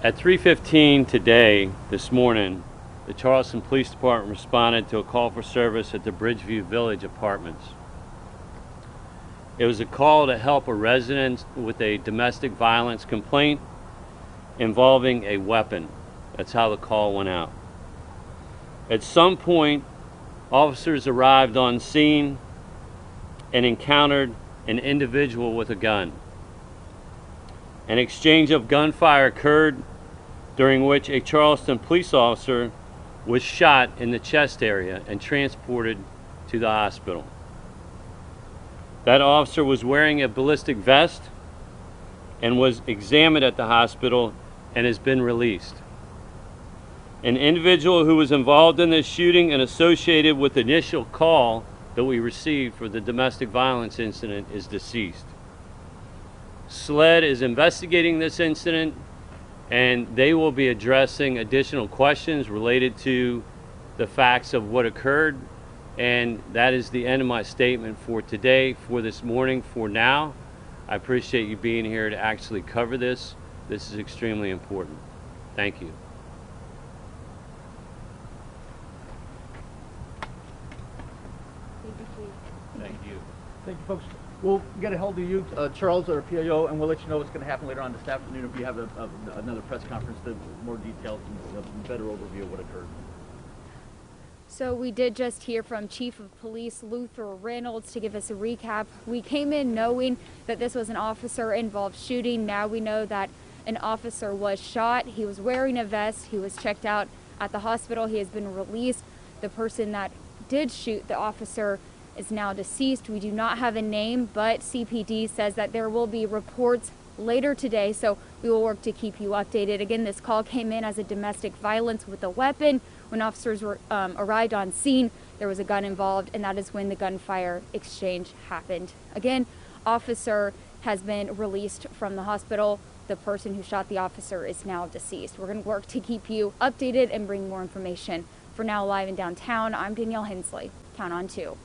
At 3:15 today, this morning, the Charleston Police Department responded to a call for service at the Bridgeview Village Apartments. It was a call to help a resident with a domestic violence complaint involving a weapon. That's how the call went out. At some point, officers arrived on scene and encountered an individual with a gun. An exchange of gunfire occurred, during which a Charleston police officer was shot in the chest area and transported to the hospital. That officer was wearing a ballistic vest and was examined at the hospital and has been released. An individual who was involved in this shooting and associated with the initial call that we received for the domestic violence incident is deceased. SLED is investigating this incident, and they will be addressing additional questions related to the facts of what occurred. And that is the end of my statement for today, for this morning, for now. I appreciate you being here to actually cover this. This is extremely important. Thank you. Thank you. Thank you, folks. We'll get a hold of you, Charles, or PIO, and we'll let you know what's going to happen later on this afternoon if you have another press conference with more details and a better overview of what occurred. So we did just hear from Chief of Police Luther Reynolds to give us a recap. We came in knowing that this was an officer-involved shooting. Now we know that an officer was shot. He was wearing a vest. He was checked out at the hospital. He has been released. The person that did shoot the officer is now deceased. We do not have a name, but CPD says that there will be reports later today, so we will work to keep you updated. Again, this call came in as a domestic violence with a weapon. When officers arrived on scene, there was a gun involved, and that is when the gunfire exchange happened. Again, officer has been released from the hospital. The person who shot the officer is now deceased. We're going to work to keep you updated and bring more information. For now, live in downtown, I'm Danielle Hensley. Count on 2.